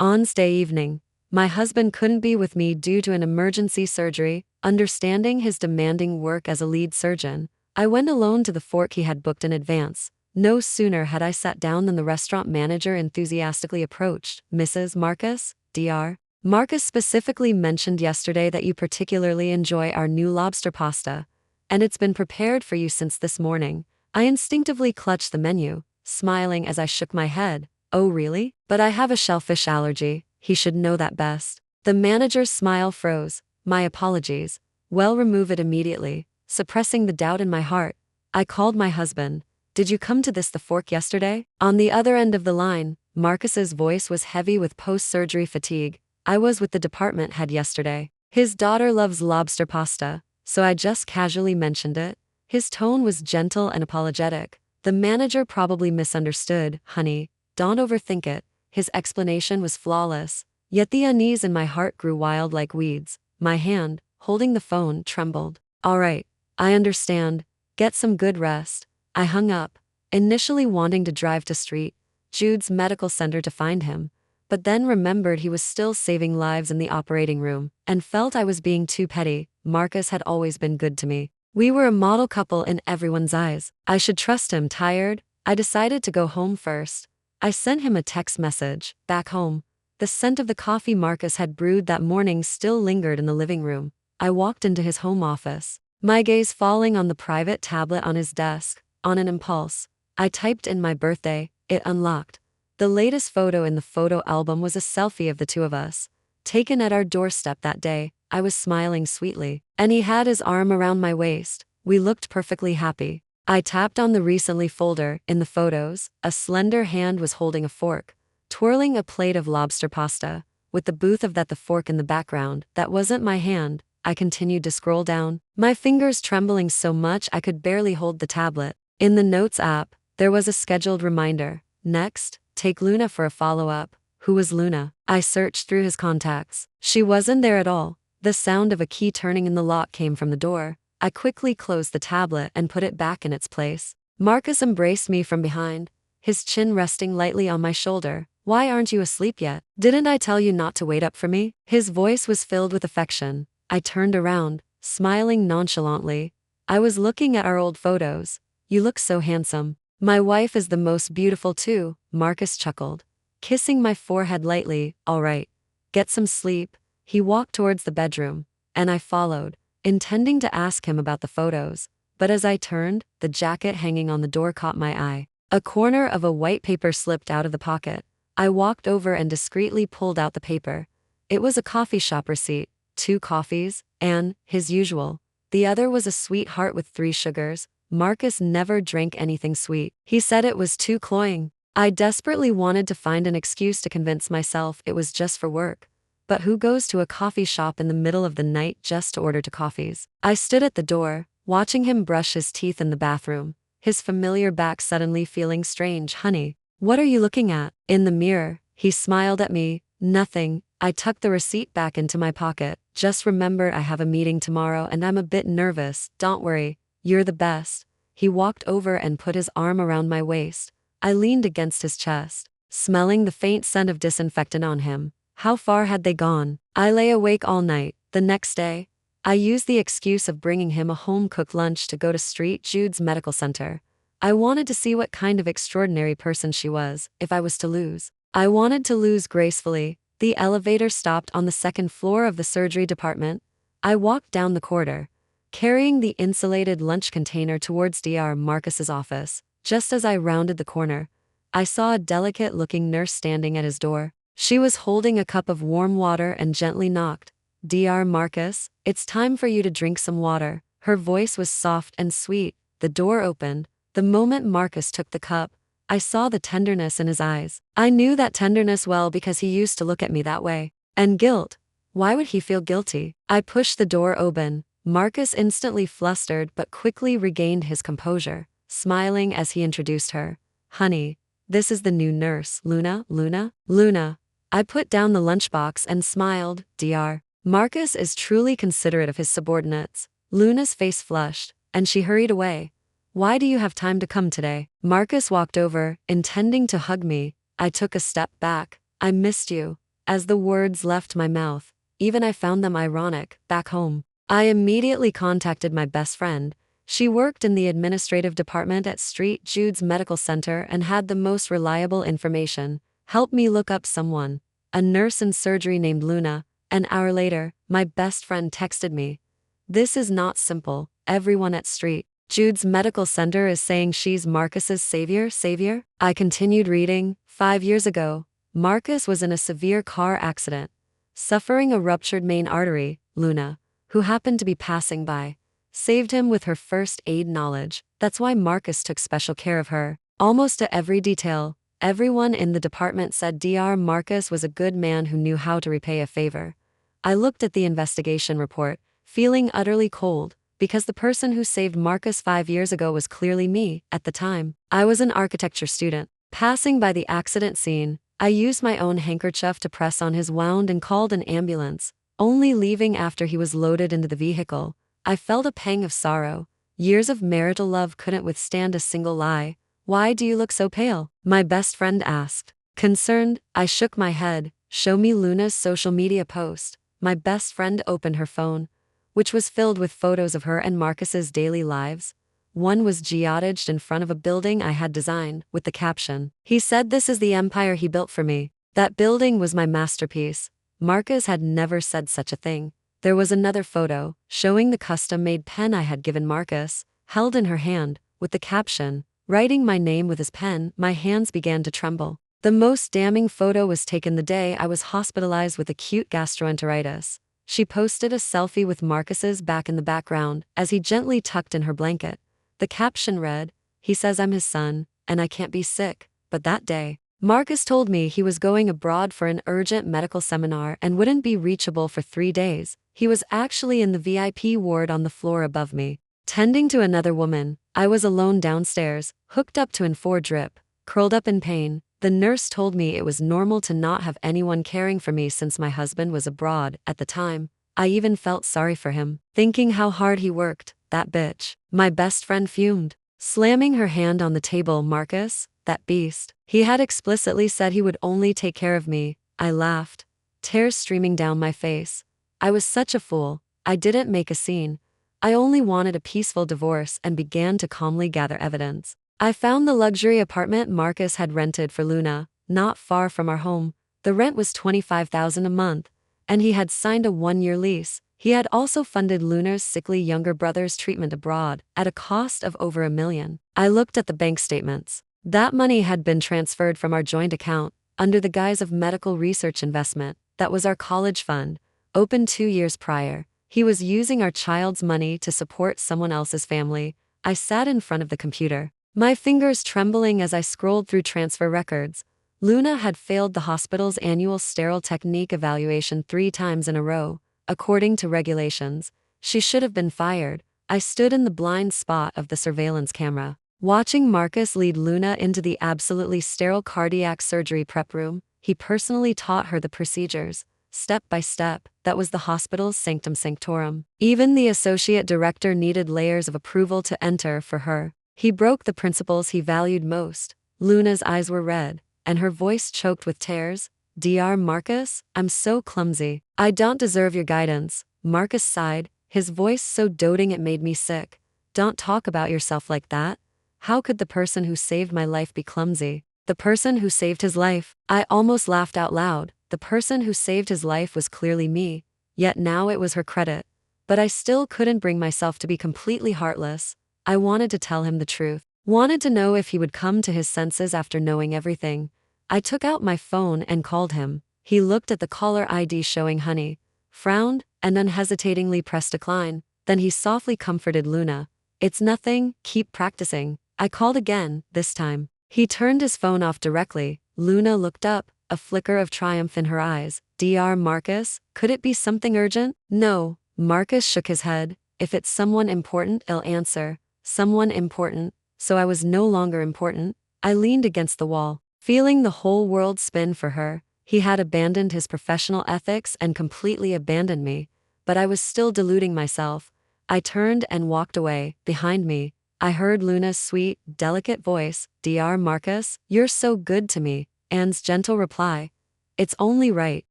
On stay evening. My husband couldn't be with me due to an emergency surgery. Understanding his demanding work as a lead surgeon, I went alone to the fork he had booked in advance. No sooner had I sat down than the restaurant manager enthusiastically approached. Mrs. Marcus, Dr. Marcus specifically mentioned yesterday that you particularly enjoy our new lobster pasta, and it's been prepared for you since this morning. I instinctively clutched the menu, smiling as I shook my head. Oh really? But I have a shellfish allergy. He should know that best. The manager's smile froze. My apologies. Well, remove it immediately. Suppressing the doubt in my heart, I called my husband. Did you come to the fork yesterday? On the other end of the line, Marcus's voice was heavy with post-surgery fatigue. I was with the department head yesterday. His daughter loves lobster pasta, so I just casually mentioned it. His tone was gentle and apologetic. The manager probably misunderstood. Honey, don't overthink it. His explanation was flawless, yet the unease in my heart grew wild like weeds. My hand, holding the phone, trembled. All right, I understand. Get some good rest. I hung up, initially wanting to drive to St. Jude's Medical Center to find him, but then remembered he was still saving lives in the operating room, and felt I was being too petty. Marcus had always been good to me. We were a model couple in everyone's eyes. I should trust him. Tired, I decided to go home first. I sent him a text message. Back home, the scent of the coffee Marcus had brewed that morning still lingered in the living room. I walked into his home office, my gaze falling on the private tablet on his desk. On an impulse, I typed in my birthday. It unlocked. The latest photo in the photo album was a selfie of the two of us, taken at our doorstep that day. I was smiling sweetly, and he had his arm around my waist. We looked perfectly happy. I tapped on the recently folder. In the photos, a slender hand was holding a fork, twirling a plate of lobster pasta, with the booth of the fork in the background. That wasn't my hand. I continued to scroll down, my fingers trembling so much I could barely hold the tablet. In the Notes app, there was a scheduled reminder. Next, take Luna for a follow-up. Who was Luna? I searched through his contacts. She wasn't there at all. The sound of a key turning in the lock came from the door. I quickly closed the tablet and put it back in its place. Marcus embraced me from behind, his chin resting lightly on my shoulder. Why aren't you asleep yet? Didn't I tell you not to wait up for me? His voice was filled with affection. I turned around, smiling nonchalantly. I was looking at our old photos. You look so handsome. My wife is the most beautiful too, Marcus chuckled, kissing my forehead lightly. All right, get some sleep. He walked towards the bedroom, and I followed, intending to ask him about the photos. But as I turned, the jacket hanging on the door caught my eye. A corner of a white paper slipped out of the pocket. I walked over and discreetly pulled out the paper. It was a coffee shop receipt, 2 coffees, and, his usual, the other was a sweet heart with 3 sugars. Marcus never drank anything sweet. He said it was too cloying. I desperately wanted to find an excuse to convince myself it was just for work. But who goes to a coffee shop in the middle of the night just to order 2 coffees? I stood at the door, watching him brush his teeth in the bathroom, his familiar back suddenly feeling strange. Honey, what are you looking at? In the mirror, he smiled at me. Nothing. I tucked the receipt back into my pocket. Just remembered I have a meeting tomorrow and I'm a bit nervous. Don't worry. You're the best. He walked over and put his arm around my waist. I leaned against his chest, smelling the faint scent of disinfectant on him. How far had they gone? I lay awake all night. The next day, I used the excuse of bringing him a home-cooked lunch to go to St. Jude's Medical Center. I wanted to see what kind of extraordinary person she was, if I was to lose. I wanted to lose gracefully. The elevator stopped on the 2nd floor of the surgery department. I walked down the corridor, carrying the insulated lunch container towards Dr. Marcus's office. Just as I rounded the corner, I saw a delicate-looking nurse standing at his door. She was holding a cup of warm water and gently knocked. Dr. Marcus, it's time for you to drink some water. Her voice was soft and sweet. The door opened. The moment Marcus took the cup, I saw the tenderness in his eyes. I knew that tenderness well because he used to look at me that way. And guilt. Why would he feel guilty? I pushed the door open. Marcus instantly flustered but quickly regained his composure, smiling as he introduced her. Honey, this is the new nurse, Luna. Luna. I put down the lunchbox and smiled. Dr. Marcus is truly considerate of his subordinates. Luna's face flushed, and she hurried away. Why do you have time to come today? Marcus walked over, intending to hug me. I took a step back. I missed you. As the words left my mouth, even I found them ironic. Back home, I immediately contacted my best friend. She worked in the administrative department at St. Jude's Medical Center and had the most reliable information. Helped me look up someone, a nurse in surgery named Luna. An hour later, my best friend texted me. This is not simple. Everyone at St. Jude's Medical Center is saying she's Marcus's savior. I continued reading. 5 years ago, Marcus was in a severe car accident, suffering a ruptured main artery. Luna, who happened to be passing by, saved him with her first aid knowledge. That's why Marcus took special care of her. Almost to every detail, everyone in the department said Dr. Marcus was a good man who knew how to repay a favor. I looked at the investigation report, feeling utterly cold, because the person who saved Marcus 5 years ago was clearly me. At the time, I was an architecture student. Passing by the accident scene, I used my own handkerchief to press on his wound and called an ambulance, only leaving after he was loaded into the vehicle. I felt a pang of sorrow. Years of marital love couldn't withstand a single lie. Why do you look so pale? My best friend asked. Concerned, I shook my head. Show me Luna's social media post. My best friend opened her phone, which was filled with photos of her and Marcus's daily lives. One was geotaged in front of a building I had designed, with the caption, "He said this is the empire he built for me." That building was my masterpiece. Marcus had never said such a thing. There was another photo, showing the custom-made pen I had given Marcus, held in her hand, with the caption, "Writing my name with his pen." My hands began to tremble. The most damning photo was taken the day I was hospitalized with acute gastroenteritis. She posted a selfie with Marcus's back in the background, as he gently tucked in her blanket. The caption read, "He says I'm his son, and I can't be sick." But that day, Marcus told me he was going abroad for an urgent medical seminar and wouldn't be reachable for 3 days. He was actually in the VIP ward on the floor above me, tending to another woman. I was alone downstairs, hooked up to an IV drip, curled up in pain. The nurse told me it was normal to not have anyone caring for me since my husband was abroad. At the time, I even felt sorry for him, thinking how hard he worked, that bitch. My best friend fumed, slamming her hand on the table. Marcus, that beast. He had explicitly said he would only take care of me. I laughed, tears streaming down my face. I was such a fool. I didn't make a scene. I only wanted a peaceful divorce and began to calmly gather evidence. I found the luxury apartment Marcus had rented for Luna, not far from our home. The rent was $25,000 a month, and he had signed a 1-year lease. He had also funded Luna's sickly younger brother's treatment abroad, at a cost of over $1 million. I looked at the bank statements. That money had been transferred from our joint account, under the guise of medical research investment. That was our college fund, opened 2 years prior. He was using our child's money to support someone else's family. I sat in front of the computer, my fingers trembling as I scrolled through transfer records. Luna had failed the hospital's annual sterile technique evaluation 3 times in a row. According to regulations, she should have been fired. I stood in the blind spot of the surveillance camera, watching Marcus lead Luna into the absolutely sterile cardiac surgery prep room. He personally taught her the procedures, step by step. That was the hospital's sanctum sanctorum. Even the associate director needed layers of approval to enter for her. He broke the principles he valued most. Luna's eyes were red, and her voice choked with tears. "Dr. Marcus, I'm so clumsy. I don't deserve your guidance." Marcus sighed, his voice so doting it made me sick. "Don't talk about yourself like that. How could the person who saved my life be clumsy?" The person who saved his life. I almost laughed out loud. The person who saved his life was clearly me, yet now it was her credit. But I still couldn't bring myself to be completely heartless. I wanted to tell him the truth, wanted to know if he would come to his senses after knowing everything. I took out my phone and called him. He looked at the caller ID showing Honey, frowned, and unhesitatingly pressed decline. Then he softly comforted Luna. "It's nothing, keep practicing." I called again, this time. He turned his phone off directly. Luna looked up, a flicker of triumph in her eyes. "Dr. Marcus, could it be something urgent?" "No." Marcus shook his head. "If it's someone important, I'll answer." Someone important, so I was no longer important. I leaned against the wall, feeling the whole world spin for her. He had abandoned his professional ethics and completely abandoned me, but I was still deluding myself. I turned and walked away. Behind me, I heard Luna's sweet, delicate voice. "Dr. Marcus, you're so good to me." Anne's gentle reply. "It's only right."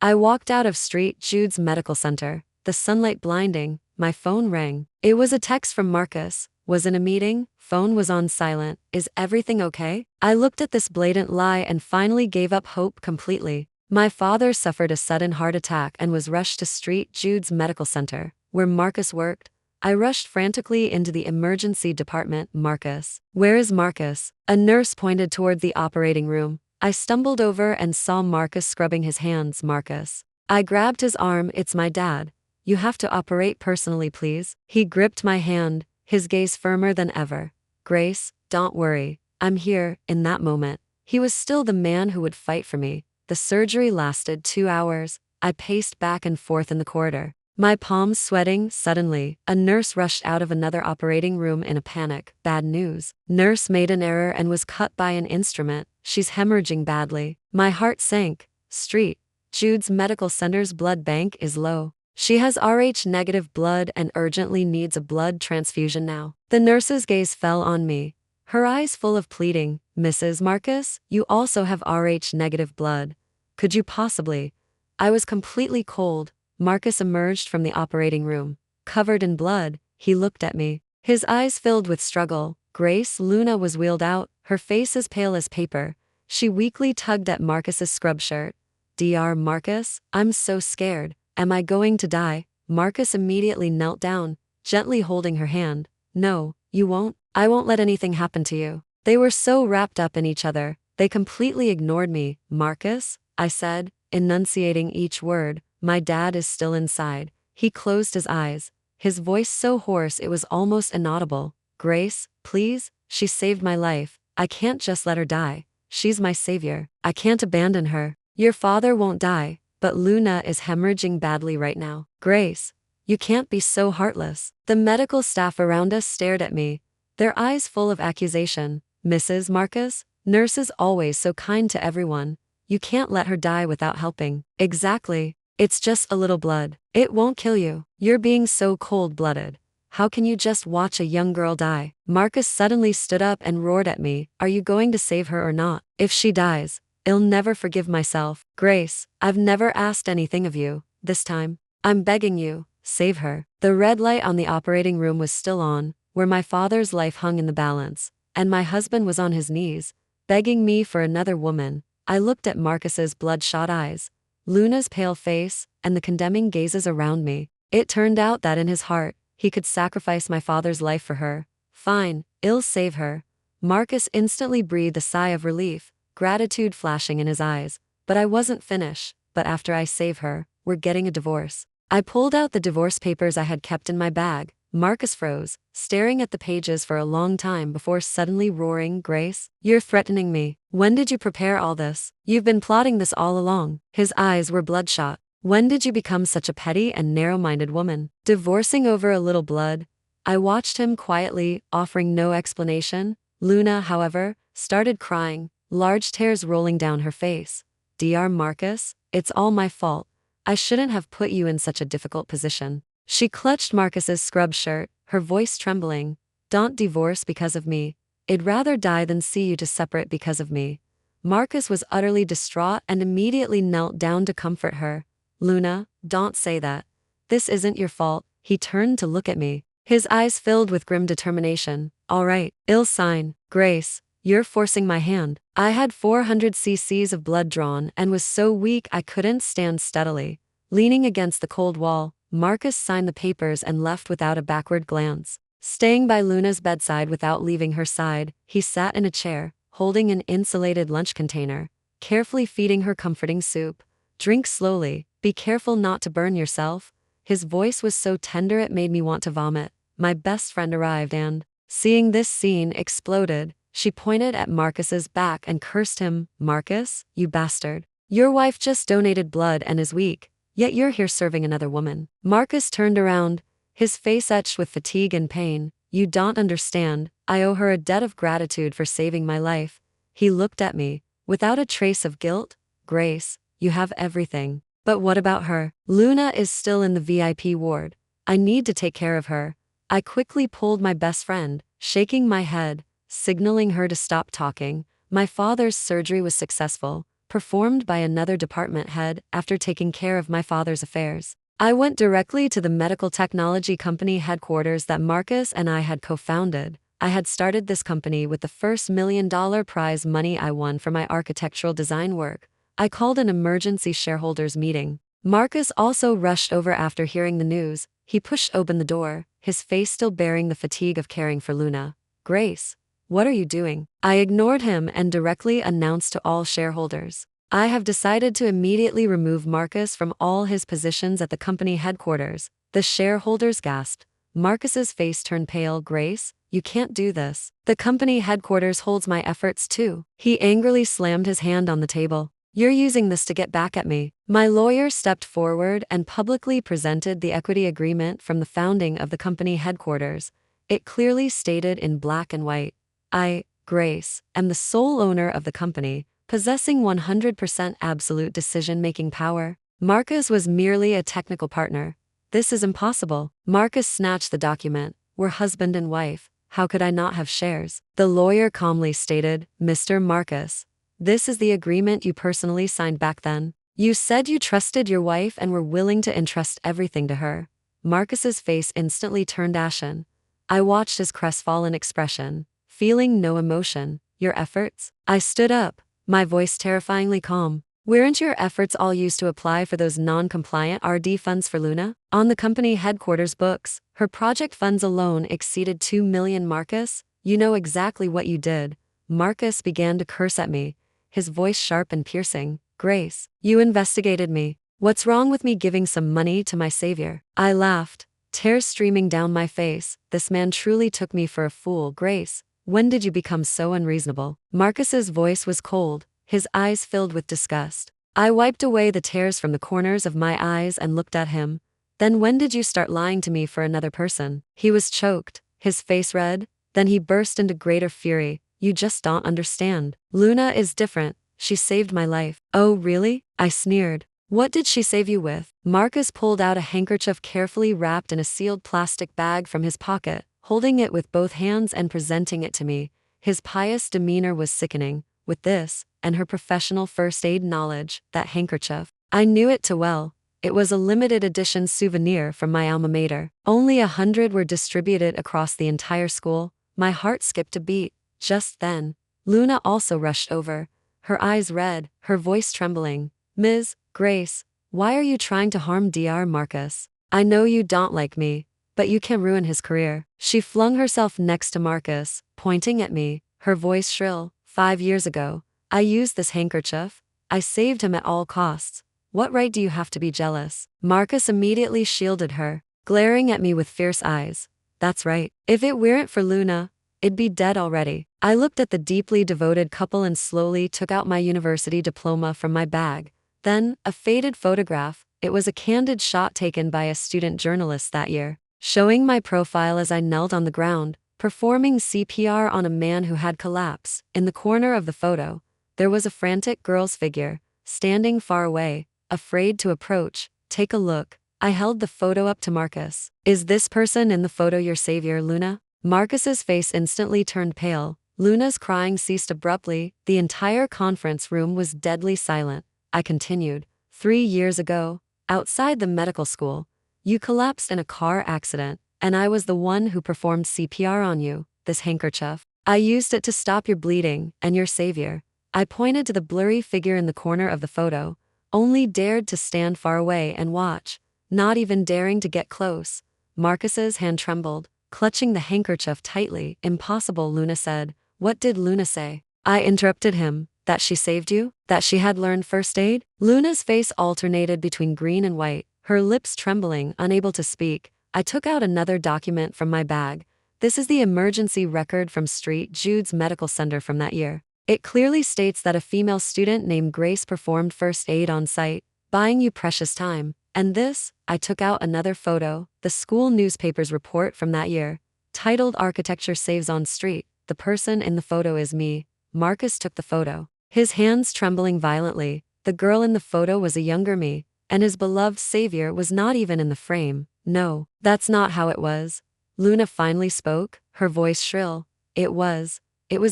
I walked out of St. Jude's Medical Center, the sunlight blinding. My phone rang. It was a text from Marcus. Was in a meeting, phone was on silent. Is everything okay? I looked at this blatant lie and finally gave up hope completely. My father suffered a sudden heart attack and was rushed to St. Jude's Medical Center, where Marcus worked. I rushed frantically into the emergency department. Marcus. Where is Marcus? A nurse pointed toward the operating room. I stumbled over and saw Marcus scrubbing his hands. Marcus. I grabbed his arm. It's my dad. You have to operate personally, please. He gripped my hand, his gaze firmer than ever. Grace, don't worry. I'm here. In that moment, he was still the man who would fight for me. The surgery lasted 2 hours. I paced back and forth in the corridor, my palms sweating. Suddenly, a nurse rushed out of another operating room in a panic. Bad news. Nurse made an error and was cut by an instrument. She's hemorrhaging badly. My heart sank. St. Jude's Medical Center's blood bank is low. She has Rh negative blood and urgently needs a blood transfusion now. The nurse's gaze fell on me, her eyes full of pleading. Mrs. Marcus, you also have Rh negative blood. Could you possibly? I was completely cold. Marcus emerged from the operating room, covered in blood. He looked at me, his eyes filled with struggle. Grace. Luna was wheeled out, her face as pale as paper. She weakly tugged at Marcus's scrub shirt. Dr. Marcus, I'm so scared. Am I going to die? Marcus immediately knelt down, gently holding her hand. No, you won't. I won't let anything happen to you. They were so wrapped up in each other, they completely ignored me. Marcus, I said, enunciating each word. My dad is still inside. He closed his eyes, his voice so hoarse it was almost inaudible. Grace, please, she saved my life. I can't just let her die. She's my savior. I can't abandon her. Your father won't die. But Luna is hemorrhaging badly right now. Grace, you can't be so heartless. The medical staff around us stared at me, their eyes full of accusation. Mrs. Marcus, nurses always so kind to everyone. You can't let her die without helping. Exactly. It's just a little blood. It won't kill you. You're being so cold-blooded. How can you just watch a young girl die? Marcus suddenly stood up and roared at me. Are you going to save her or not? If she dies, I'll never forgive myself. Grace, I've never asked anything of you. This time, I'm begging you, save her. The red light on the operating room was still on, where my father's life hung in the balance, and my husband was on his knees, begging me for another woman. I looked at Marcus's bloodshot eyes, Luna's pale face, and the condemning gazes around me. It turned out that in his heart, he could sacrifice my father's life for her. Fine, I'll save her. Marcus instantly breathed a sigh of relief, gratitude flashing in his eyes. But I wasn't finished. But after I save her, we're getting a divorce. I pulled out the divorce papers I had kept in my bag. Marcus froze, staring at the pages for a long time before suddenly roaring. Grace, you're threatening me. When did you prepare all this? You've been plotting this all along. His eyes were bloodshot. When did you become such a petty and narrow-minded woman? Divorcing over a little blood? I watched him quietly, offering no explanation. Luna, however, started crying, large tears rolling down her face. Dr. Marcus, it's all my fault. I shouldn't have put you in such a difficult position. She clutched Marcus's scrub shirt, her voice trembling. Don't divorce because of me. I'd rather die than see you to separate because of me. Marcus was utterly distraught and immediately knelt down to comfort her. Luna, don't say that. This isn't your fault. He turned to look at me, his eyes filled with grim determination. All right, I'll sign. Grace, you're forcing my hand. I had 400 cc's of blood drawn and was so weak I couldn't stand steadily. Leaning against the cold wall, Marcus signed the papers and left without a backward glance. Staying by Luna's bedside without leaving her side, he sat in a chair, holding an insulated lunch container, carefully feeding her comforting soup. Drink slowly, be careful not to burn yourself. His voice was so tender it made me want to vomit. My best friend arrived and, seeing this scene, exploded. She pointed at Marcus's back and cursed him. Marcus, you bastard. Your wife just donated blood and is weak, yet you're here serving another woman. Marcus turned around, his face etched with fatigue and pain. You don't understand. I owe her a debt of gratitude for saving my life. He looked at me, without a trace of guilt. Grace, you have everything. But what about her? Luna is still in the VIP ward. I need to take care of her. I quickly pulled my best friend, shaking my head, signaling her to stop talking. My father's surgery was successful. performed by another department head after taking care of my father's affairs. I went directly to the medical technology company headquarters that Marcus and I had co-founded. I had started this company with the first $1 million prize money I won for my architectural design work. I called an emergency shareholders meeting. Marcus also rushed over after hearing the news. He pushed open the door, his face still bearing the fatigue of caring for Luna. "Grace, what are you doing?" I ignored him and directly announced to all shareholders. "I have decided to immediately remove Marcus from all his positions at the company headquarters." The shareholders gasped. Marcus's face turned pale. "Grace, you can't do this. The company headquarters holds my efforts too." He angrily slammed his hand on the table. "You're using this to get back at me." My lawyer stepped forward and publicly presented the equity agreement from the founding of the company headquarters. It clearly stated in black and white, "I, Grace, am the sole owner of the company, possessing 100% absolute decision-making power." Marcus was merely a technical partner. "This is impossible." Marcus snatched the document. "We're husband and wife. How could I not have shares?" The lawyer calmly stated, "Mr. Marcus, this is the agreement you personally signed back then. You said you trusted your wife and were willing to entrust everything to her." Marcus's face instantly turned ashen. I watched his crestfallen expression, feeling no emotion. "Your efforts?" I stood up, my voice terrifyingly calm. "Weren't your efforts all used to apply for those non-compliant RD funds for Luna?" On the company headquarters books, her project funds alone exceeded $2 million. "Marcus, you know exactly what you did." Marcus began to curse at me, his voice sharp and piercing. "Grace, you investigated me. What's wrong with me giving some money to my savior?" I laughed, tears streaming down my face. This man truly took me for a fool. "Grace, when did you become so unreasonable?" Marcus's voice was cold, his eyes filled with disgust. I wiped away the tears from the corners of my eyes and looked at him. "Then when did you start lying to me for another person?" He was choked, his face red. Then he burst into greater fury. "You just don't understand. Luna is different. She saved my life." "Oh, really?" I sneered. "What did she save you with?" Marcus pulled out a handkerchief carefully wrapped in a sealed plastic bag from his pocket, holding it with both hands and presenting it to me. His pious demeanor was sickening. With this, and her professional first aid knowledge, that handkerchief, I knew it too well. It was a limited edition souvenir from my alma mater. Only 100 were distributed across the entire school. My heart skipped a beat. Just then, Luna also rushed over, her eyes red, her voice trembling. "Ms. Grace, why are you trying to harm Dr. Marcus? I know you don't like me, but you can ruin his career." She flung herself next to Marcus, pointing at me, her voice shrill. "5 years ago, I used this handkerchief. I saved him at all costs. What right do you have to be jealous?" Marcus immediately shielded her, glaring at me with fierce eyes. "That's right. If it weren't for Luna, it'd be dead already." I looked at the deeply devoted couple and slowly took out my university diploma from my bag. Then, a faded photograph. It was a candid shot taken by a student journalist that year, showing my profile as I knelt on the ground, performing CPR on a man who had collapsed. In the corner of the photo, there was a frantic girl's figure, standing far away, afraid to approach. "Take a look." I held the photo up to Marcus. "Is this person in the photo your savior, Luna?" Marcus's face instantly turned pale. Luna's crying ceased abruptly. The entire conference room was deadly silent. I continued. 3 years ago, outside the medical school, you collapsed in a car accident, and I was the one who performed CPR on you. This handkerchief, I used it to stop your bleeding, and your savior." I pointed to the blurry figure in the corner of the photo, only dared to stand far away and watch, not even daring to get close. Marcus's hand trembled, clutching the handkerchief tightly. "Impossible," Luna said. "What did Luna say?" I interrupted him. "That she saved you? That she had learned first aid?" Luna's face alternated between green and white, her lips trembling, unable to speak. I took out another document from my bag. This is the emergency record from St. Jude's Medical Center from that year. It clearly states that a female student named Grace performed first aid on site, buying you precious time. And this, I took out another photo, the school newspaper's report from that year, titled "Architecture Saves on Street." The person in the photo is me. Marcus took the photo, his hands trembling violently. The girl in the photo was a younger me, and his beloved savior was not even in the frame. "No, that's not how it was." Luna finally spoke, her voice shrill. It was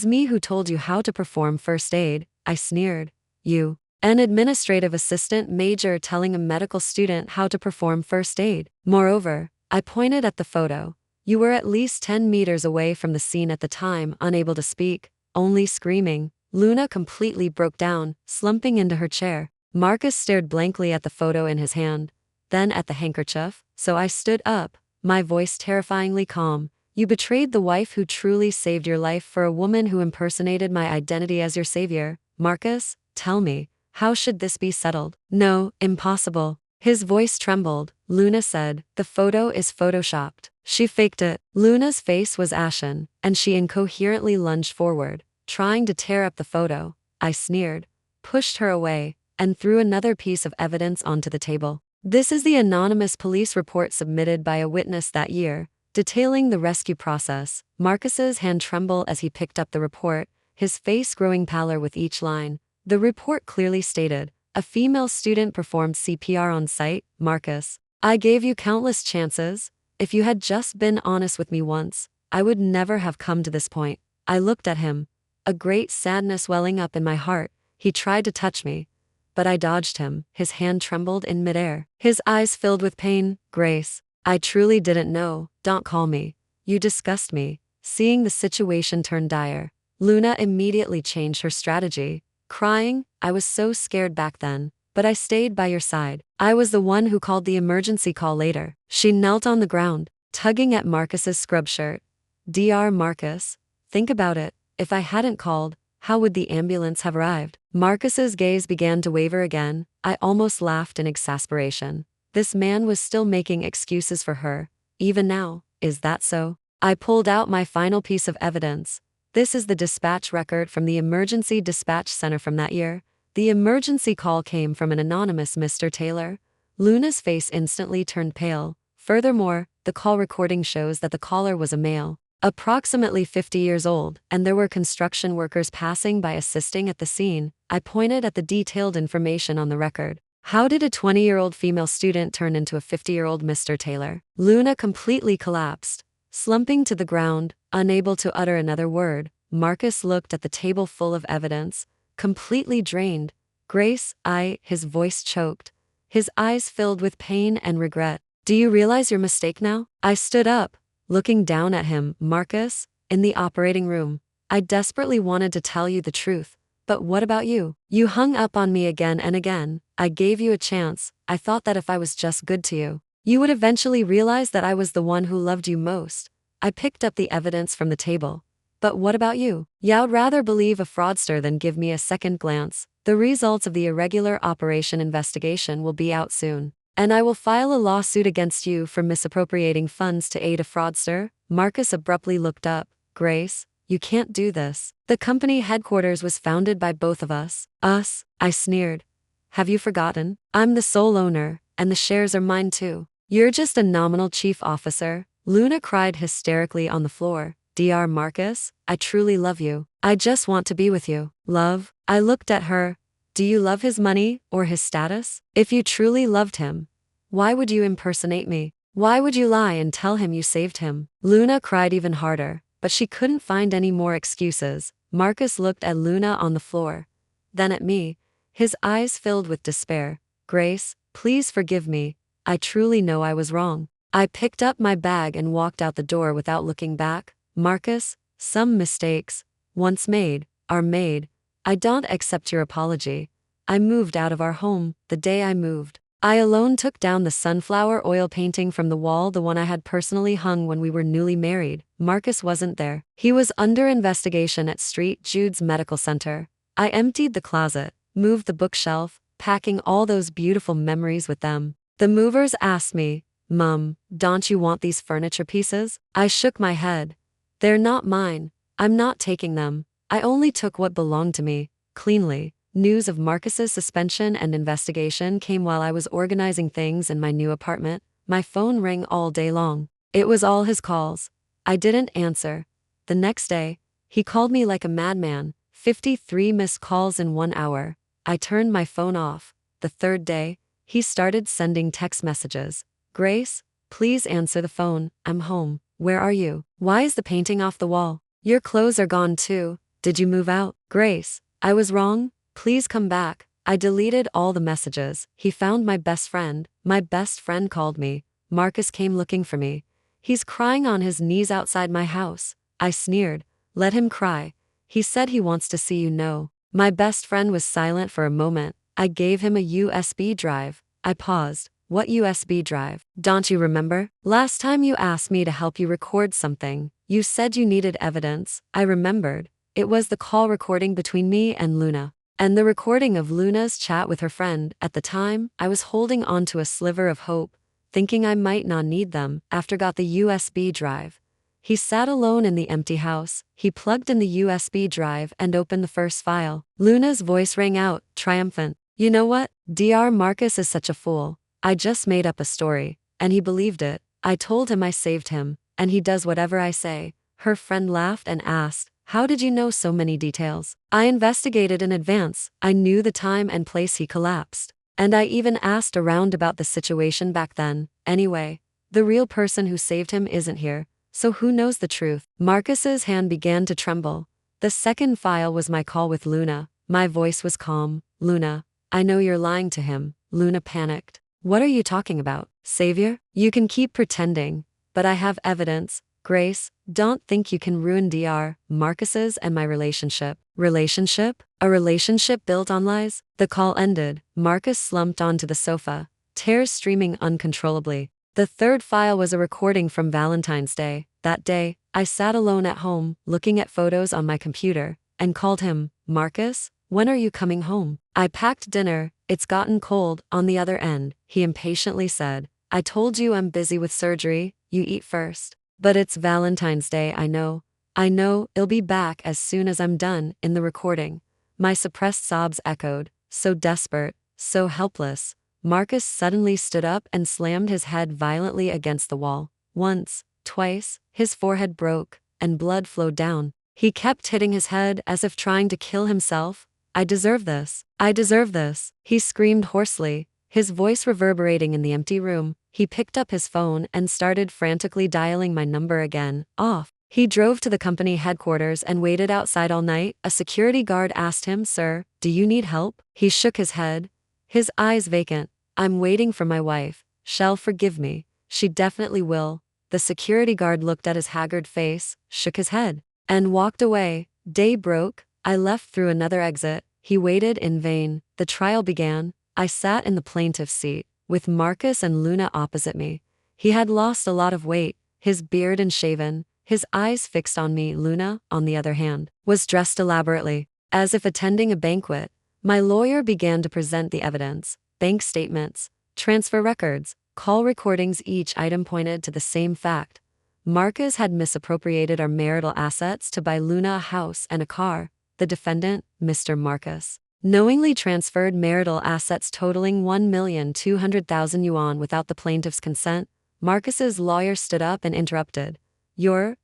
me who told you how to perform first aid." I sneered. "You An administrative assistant major telling a medical student how to perform first aid. Moreover, I pointed at the photo. You were at least 10 meters away from the scene at the time, unable to speak, only screaming. Luna completely broke down, slumping into her chair. Marcus stared blankly at the photo in his hand, then at the handkerchief, so I stood up, my voice terrifyingly calm. You betrayed the wife who truly saved your life for a woman who impersonated my identity as your savior. Marcus, tell me, how should this be settled? No, impossible. His voice trembled. Luna said, the photo is photoshopped. She faked it. Luna's face was ashen, and she incoherently lunged forward, trying to tear up the photo. I sneered, pushed her away, and threw another piece of evidence onto the table. This is the anonymous police report submitted by a witness that year, detailing the rescue process. Marcus's hand trembled as he picked up the report, his face growing paler with each line. The report clearly stated, a female student performed CPR on site. Marcus, I gave you countless chances. If you had just been honest with me once, I would never have come to this point. I looked at him, a great sadness welling up in my heart. He tried to touch me, but I dodged him. His hand trembled in midair. His eyes filled with pain. Grace, I truly didn't know. Don't call me. You disgust me. Seeing the situation turn dire, Luna immediately changed her strategy. Crying, I was so scared back then, but I stayed by your side. I was the one who called the emergency call later. She knelt on the ground, tugging at Marcus's scrub shirt. Dr. Marcus, think about it. If I hadn't called, how would the ambulance have arrived? Marcus's gaze began to waver again. I almost laughed in exasperation. This man was still making excuses for her, even now. Is that so? I pulled out my final piece of evidence. This is the dispatch record from the emergency dispatch center from that year. The emergency call came from an anonymous Mr. Taylor. Luna's face instantly turned pale. Furthermore, the call recording shows that the caller was a male, approximately 50 years old, and there were construction workers passing by assisting at the scene. I pointed at the detailed information on the record. How did a 20-year-old female student turn into a 50-year-old Mr. Taylor? Luna completely collapsed, slumping to the ground, unable to utter another word. Marcus looked at the table full of evidence, completely drained. Grace, his voice choked. His eyes filled with pain and regret. Do you realize your mistake now? I stood up, looking down at him. Marcus, in the operating room, I desperately wanted to tell you the truth. But what about you? You hung up on me again and again. I gave you a chance. I thought that if I was just good to you, you would eventually realize that I was the one who loved you most. I picked up the evidence from the table. But what about you? You'd rather believe a fraudster than give me a second glance. The results of the irregular operation investigation will be out soon, and I will file a lawsuit against you for misappropriating funds to aid a fraudster. Marcus abruptly looked up. Grace, you can't do this. The company headquarters was founded by both of us. Us? I sneered. Have you forgotten? I'm the sole owner, and the shares are mine too. You're just a nominal chief officer. Luna cried hysterically on the floor. Dr. Marcus, I truly love you. I just want to be with you. Love? I looked at her. Do you love his money or his status? If you truly loved him, why would you impersonate me? Why would you lie and tell him you saved him? Luna cried even harder, but she couldn't find any more excuses. Marcus looked at Luna on the floor, then at me, his eyes filled with despair. Grace, please forgive me. I truly know I was wrong. I picked up my bag and walked out the door without looking back. Marcus, some mistakes, once made, are made. I don't accept your apology. I moved out of our home the day I moved. I alone took down the sunflower oil painting from the wall, the one I had personally hung when we were newly married. Marcus wasn't there. He was under investigation at St. Jude's Medical Center. I emptied the closet, moved the bookshelf, packing all those beautiful memories with them. The movers asked me, Mom, don't you want these furniture pieces? I shook my head. They're not mine. I'm not taking them. I only took what belonged to me, cleanly. News of Marcus's suspension and investigation came while I was organizing things in my new apartment. My phone rang all day long. It was all his calls. I didn't answer. The next day, he called me like a madman. 53 missed calls in 1 hour. I turned my phone off. The third day, he started sending text messages. Grace, please answer the phone. I'm home. Where are you? Why is the painting off the wall? Your clothes are gone too. Did you move out? Grace, I was wrong. Please come back. I deleted all the messages. He found my best friend. My best friend called me. Marcus came looking for me. He's crying on his knees outside my house. I sneered. Let him cry. He said he wants to see you. No. My best friend was silent for a moment. I gave him a USB drive. I paused. What USB drive? Don't you remember? Last time you asked me to help you record something, you said you needed evidence. I remembered. It was the call recording between me and Luna. And the recording of Luna's chat with her friend. At the time, I was holding on to a sliver of hope, thinking I might not need them after got the USB drive. He sat alone in the empty house. He plugged in the USB drive and opened the first file. Luna's voice rang out, triumphant. You know what? Dr. Marcus is such a fool. I just made up a story, and he believed it. I told him I saved him, and he does whatever I say. Her friend laughed and asked, how did you know so many details? I investigated in advance. I knew the time and place he collapsed. And I even asked around about the situation back then. Anyway, the real person who saved him isn't here, so who knows the truth? Marcus's hand began to tremble. The second file was my call with Luna. My voice was calm. Luna, I know you're lying to him. Luna panicked. What are you talking about, Savior? You can keep pretending, but I have evidence. Grace, don't think you can ruin Dr. Marcus's and my relationship. Relationship? A relationship built on lies? The call ended. Marcus slumped onto the sofa, tears streaming uncontrollably. The third file was a recording from Valentine's Day. That day, I sat alone at home, looking at photos on my computer, and called him. Marcus, when are you coming home? I packed dinner. It's gotten cold. On the other end, he impatiently said, I told you I'm busy with surgery. You eat first. But it's Valentine's Day. I know, I'll be back as soon as I'm done. In the recording, my suppressed sobs echoed, so desperate, so helpless. Marcus suddenly stood up and slammed his head violently against the wall. Once, twice, his forehead broke, and blood flowed down. He kept hitting his head as if trying to kill himself. I deserve this. I deserve this. He screamed hoarsely, his voice reverberating in the empty room. He picked up his phone and started frantically dialing my number again. Off. He drove to the company headquarters and waited outside all night. A security guard asked him, Sir, do you need help? He shook his head, his eyes vacant. I'm waiting for my wife. She'll forgive me. She definitely will. The security guard looked at his haggard face, shook his head, and walked away. Day broke. I left through another exit. He waited in vain. The trial began. I sat in the plaintiff's seat, with Marcus and Luna opposite me. He had lost a lot of weight, his beard unshaven, his eyes fixed on me. Luna, on the other hand, was dressed elaborately, as if attending a banquet. My lawyer began to present the evidence. Bank statements, transfer records, call recordings. Each item pointed to the same fact. Marcus had misappropriated our marital assets to buy Luna a house and a car. The defendant, Mr. Marcus, knowingly transferred marital assets totaling 1,200,000 yuan without the plaintiff's consent. Marcus's lawyer stood up and interrupted.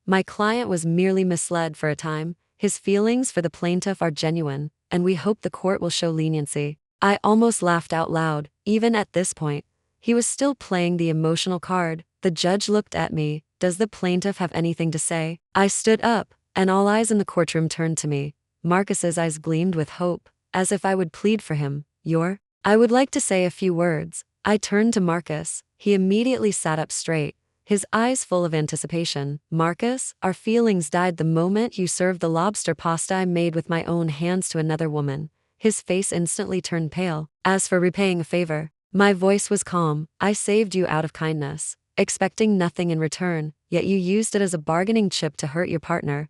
My client was merely misled for a time. His feelings for the plaintiff are genuine, and we hope the court will show leniency. I almost laughed out loud. Even at this point, he was still playing the emotional card. The judge looked at me. Does the plaintiff have anything to say? I stood up, and all eyes in the courtroom turned to me. Marcus's eyes gleamed with hope, as if I would plead for him. I would like to say a few words. I turned to Marcus. He immediately sat up straight, his eyes full of anticipation. Marcus, our feelings died the moment you served the lobster pasta I made with my own hands to another woman. His face instantly turned pale. As for repaying a favor, my voice was calm. I saved you out of kindness, expecting nothing in return, yet you used it as a bargaining chip to hurt your partner.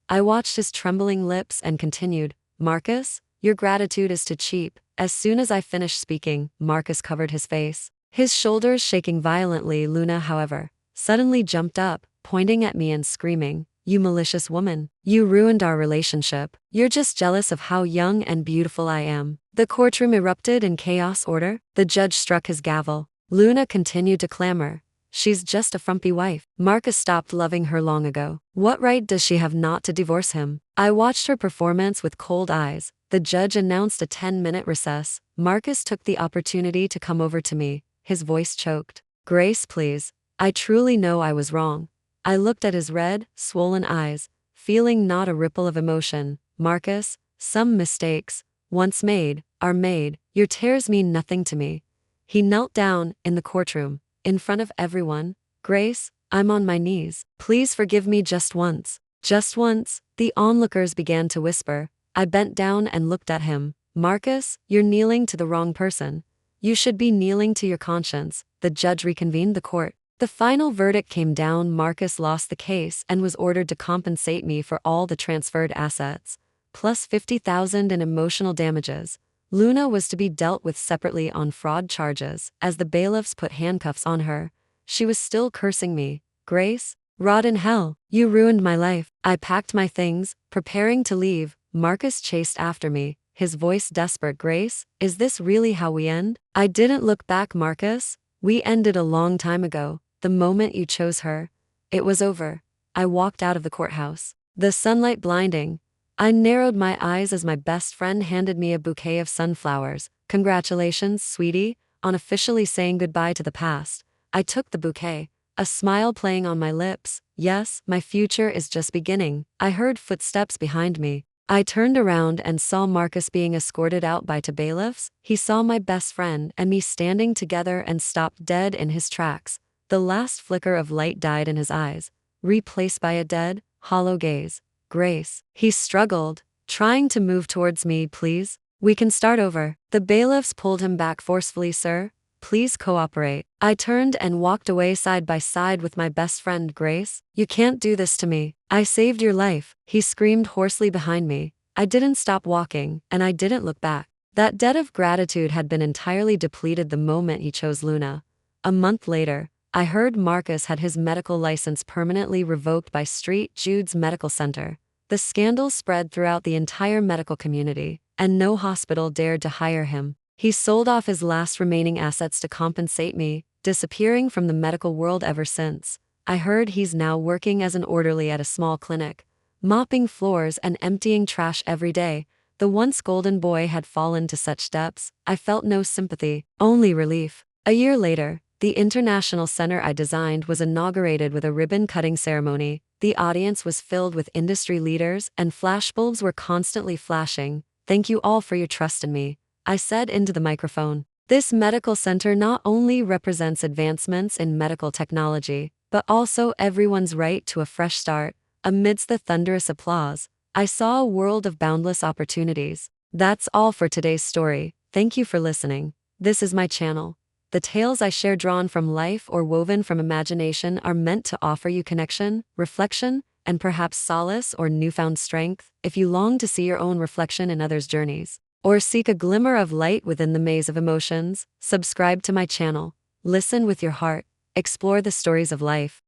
I watched his trembling lips and continued, Marcus, your gratitude is too cheap. As soon as I finished speaking, Marcus covered his face, his shoulders shaking violently. Luna, however, suddenly jumped up, pointing at me and screaming, You malicious woman, you ruined our relationship. You're just jealous of how young and beautiful I am. The courtroom erupted in chaos. Order. The judge struck his gavel. Luna continued to clamor. She's just a frumpy wife. Marcus stopped loving her long ago. What right does she have not to divorce him? I watched her performance with cold eyes. The judge announced a 10-minute recess. Marcus took the opportunity to come over to me. His voice choked. Grace, please. I truly know I was wrong. I looked at his red, swollen eyes, feeling not a ripple of emotion. Marcus, some mistakes, once made, our maid, your tears mean nothing to me. He knelt down in the courtroom, in front of everyone. Grace, I'm on my knees. Please forgive me just once. Just once, the onlookers began to whisper. I bent down and looked at him. Marcus, you're kneeling to the wrong person. You should be kneeling to your conscience. The judge reconvened the court. The final verdict came down. Marcus lost the case and was ordered to compensate me for all the transferred assets, plus 50,000 in emotional damages. Luna was to be dealt with separately on fraud charges, as the bailiffs put handcuffs on her. She was still cursing me. Grace, rot in hell, you ruined my life. I packed my things, preparing to leave. Marcus chased after me, his voice desperate. Grace, is this really how we end? I didn't look back, Marcus. We ended a long time ago, the moment you chose her. It was over. I walked out of the courthouse, the sunlight blinding. I narrowed my eyes as my best friend handed me a bouquet of sunflowers. Congratulations, sweetie, on officially saying goodbye to the past. I took the bouquet, a smile playing on my lips. Yes, my future is just beginning. I heard footsteps behind me. I turned around and saw Marcus being escorted out by two bailiffs. He saw my best friend and me standing together and stopped dead in his tracks. The last flicker of light died in his eyes, replaced by a dead, hollow gaze. Grace, he struggled, trying to move towards me. Please, we can start over. The bailiffs pulled him back forcefully. Sir, please cooperate. I turned and walked away side by side with my best friend. Grace, you can't do this to me. I saved your life, he screamed hoarsely behind me. I didn't stop walking, and I didn't look back. That debt of gratitude had been entirely depleted the moment he chose Luna. A month later, I heard Marcus had his medical license permanently revoked by St. Jude's Medical Center. The scandal spread throughout the entire medical community, and no hospital dared to hire him. He sold off his last remaining assets to compensate me, disappearing from the medical world ever since. I heard he's now working as an orderly at a small clinic, mopping floors and emptying trash every day. The once golden boy had fallen to such depths. I felt no sympathy, only relief. A year later, the international center I designed was inaugurated with a ribbon-cutting ceremony. The audience was filled with industry leaders, and flashbulbs were constantly flashing. Thank you all for your trust in me, I said into the microphone. This medical center not only represents advancements in medical technology, but also everyone's right to a fresh start. Amidst the thunderous applause, I saw a world of boundless opportunities. That's all for today's story. Thank you for listening. This is my channel. The tales I share, drawn from life or woven from imagination, are meant to offer you connection, reflection, and perhaps solace or newfound strength. If you long to see your own reflection in others' journeys, or seek a glimmer of light within the maze of emotions, subscribe to my channel. Listen with your heart. Explore the stories of life.